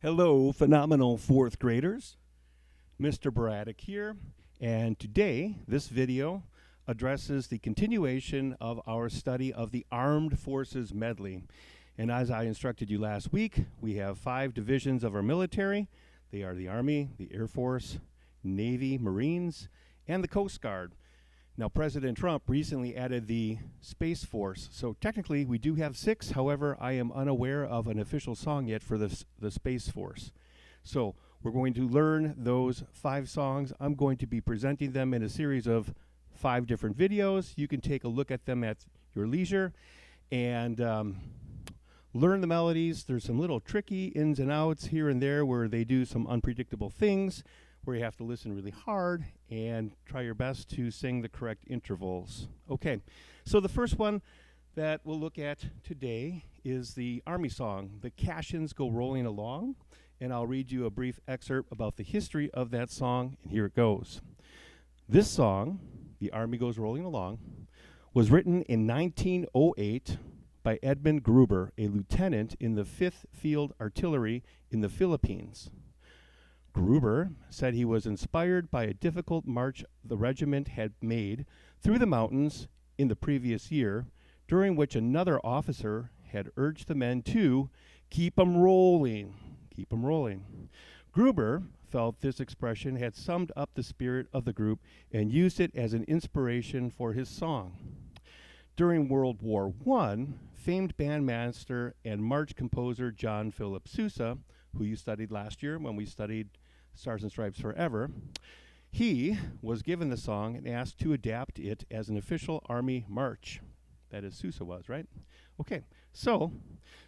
Hello, phenomenal fourth graders. Mr. Braddock here, and today this video addresses the continuation of our study of the Armed Forces Medley. And as I instructed you last week, we have 5 divisions of our military. They are the Army, the Air Force, Navy, Marines, and the Coast Guard. Now, President Trump recently added the Space Force, so technically we do have 6. However, I am unaware of an official song yet for the Space Force. So we're going to learn those 5 songs. I'm going to be presenting them in a series of 5 different videos. You can take a look at them at your leisure and learn the melodies. There's some little tricky ins and outs here and there where they do some unpredictable things, where you have to listen really hard and try your best to sing the correct intervals. Okay, so the first one that we'll look at today is the Army song, "The Caissons Go Rolling Along," and I'll read you a brief excerpt about the history of that song, and here it goes. This song, "The Army Goes Rolling Along," was written in 1908 by Edmund Gruber, a lieutenant in the 5th Field Artillery in the Philippines. Gruber said he was inspired by a difficult march the regiment had made through the mountains in the previous year, during which another officer had urged the men to keep 'em rolling, keep 'em rolling. Gruber felt this expression had summed up the spirit of the group and used it as an inspiration for his song. During World War I, famed bandmaster and march composer John Philip Sousa, who you studied last year when we studied Stars and Stripes Forever, he was given the song and asked to adapt it as an official Army march. That is, Sousa was, right? Okay, so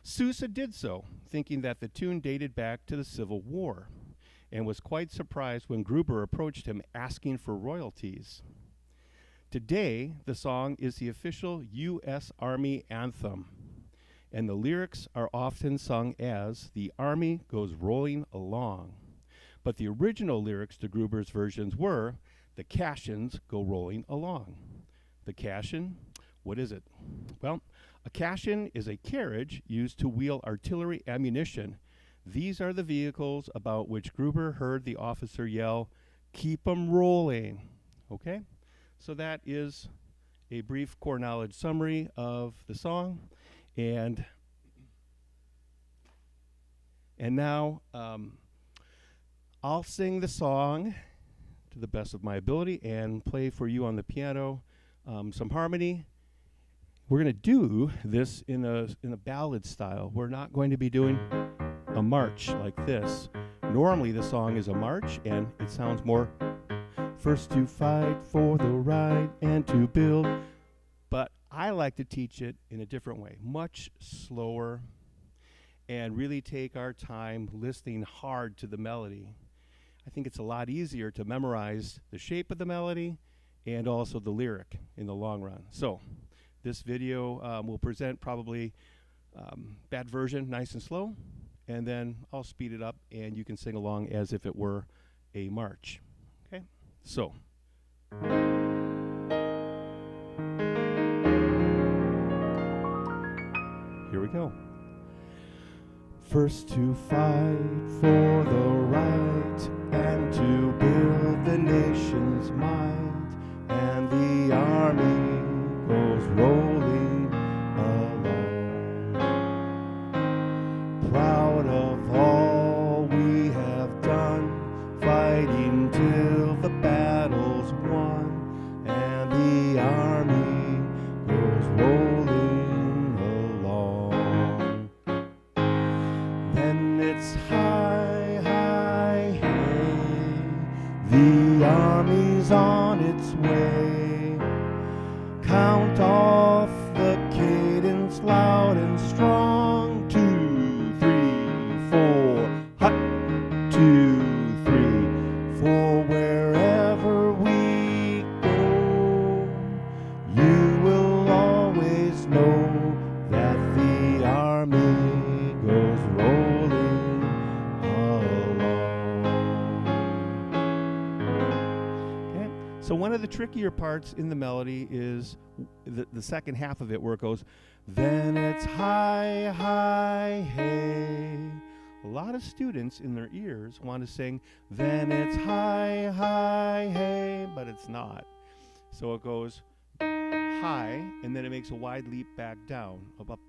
Sousa did so, thinking that the tune dated back to the Civil War, and was quite surprised when Gruber approached him asking for royalties. Today, the song is the official U.S. Army anthem, and the lyrics are often sung as "The Army Goes Rolling Along." But the original lyrics to Gruber's versions were, "The Caissons Go Rolling Along." The caisson, what is it? Well, a caisson is a carriage used to wheel artillery ammunition. These are the vehicles about which Gruber heard the officer yell, "Keep 'em rolling." Okay? So that is a brief core knowledge summary of the song. And now I'll sing the song to the best of my ability and play for you on the piano some harmony. We're going to do this in a ballad style. We're not going to be doing a march like this. Normally the song is a march and it sounds more first to fight for the right and to build. But I like to teach it in a different way, much slower, and really take our time listening hard to the melody. I think it's a lot easier to memorize the shape of the melody and also the lyric in the long run. So this video will present probably that version nice and slow, and then I'll speed it up and you can sing along as if it were a march. Okay? So here we go. First to fight for the right and to build the nation's might, and the army goes rolling along, proud of all we have done, fighting till the battle's won, and the army goes rolling along. Then it's high, high, hey, the army's on its way. Count off the cadence loud and strong. 2, 3, 4, hut, 2, 3, for wherever we go, you will always know that the army goes rolling along. Okay, so one of the trickier parts in the melody is the second half of it, where it goes, then it's high, high, hey, a lot of students in their ears want to sing, then it's high, high, hey, but it's not. So it goes high, and then it makes a wide leap back down,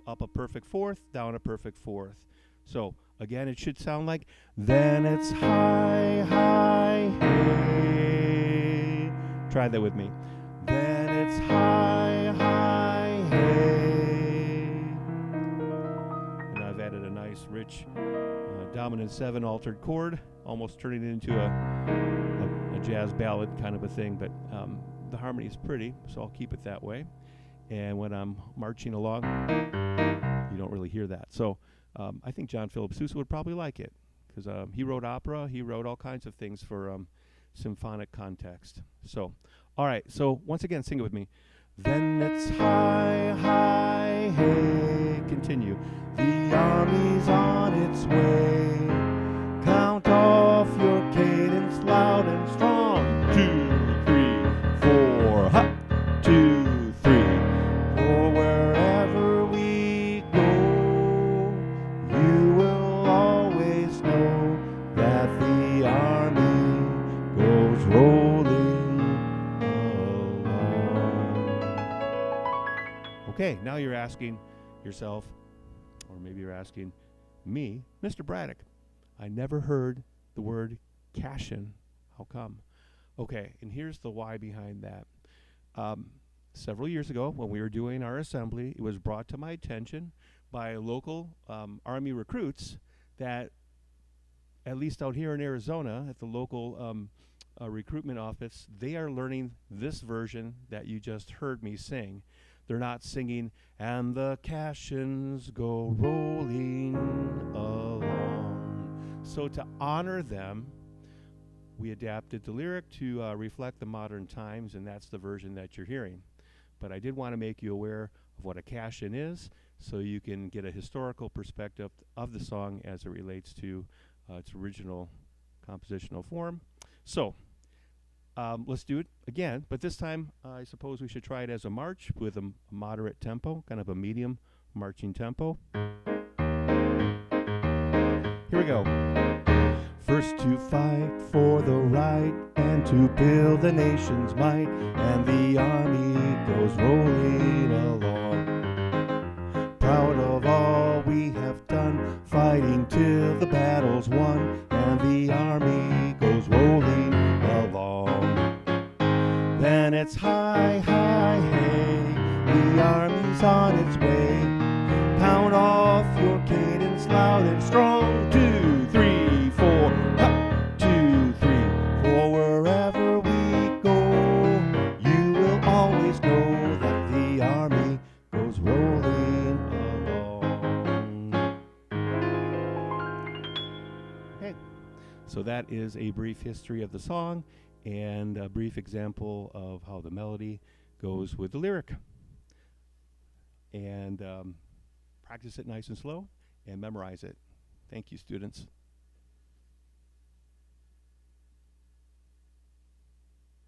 up a perfect fourth, down a perfect fourth. So again, it should sound like, then it's high, high, hey. Try that with me. Then it's high, high, hey. And I've added a nice, rich dominant 7 altered chord, almost turning it into a jazz ballad kind of a thing, but the harmony is pretty, so I'll keep it that way. And when I'm marching along, you don't really hear that. So I think John Philip Sousa would probably like it, because he wrote opera, he wrote all kinds of things for symphonic context. So, all right, so once again, sing it with me. Then it's high, high, hey, continue. The army's on its way. Count off your cadence loud and strong. 2, 3, 4, hop. 2, 3. For wherever we go, you will always know that the army goes rolling along. Okay, now you're asking yourself, or maybe you're asking me, Mr. Braddock, I never heard the word Caissons. How come? Okay, and here's the why behind that. Several years ago, when we were doing our assembly, it was brought to my attention by local Army recruits that, at least out here in Arizona, at the local recruitment office, they are learning this version that you just heard me sing. They're not singing, and the Caissons go rolling along. So to honor them, we adapted the lyric to reflect the modern times, and that's the version that you're hearing. But I did want to make you aware of what a Caisson is, so you can get a historical perspective of the song as it relates to its original compositional form. So let's do it again, but this time I suppose we should try it as a march with a moderate tempo, kind of a medium marching tempo. Here we go. First to fight for the right and to build the nation's might, and the army goes rolling along. Proud of all we have done, fighting till the battle's won, and the army goes rolling along. Then it's high, high, hey, the army's on its way. Pound off your cadence loud and strong. 2, 3, 4, hop. 2, 3, for wherever we go, you will always know that the army goes rolling along. Okay, so that is a brief history of the song and a brief example of how the melody goes with the lyric. And practice it nice and slow and memorize it. Thank you, students.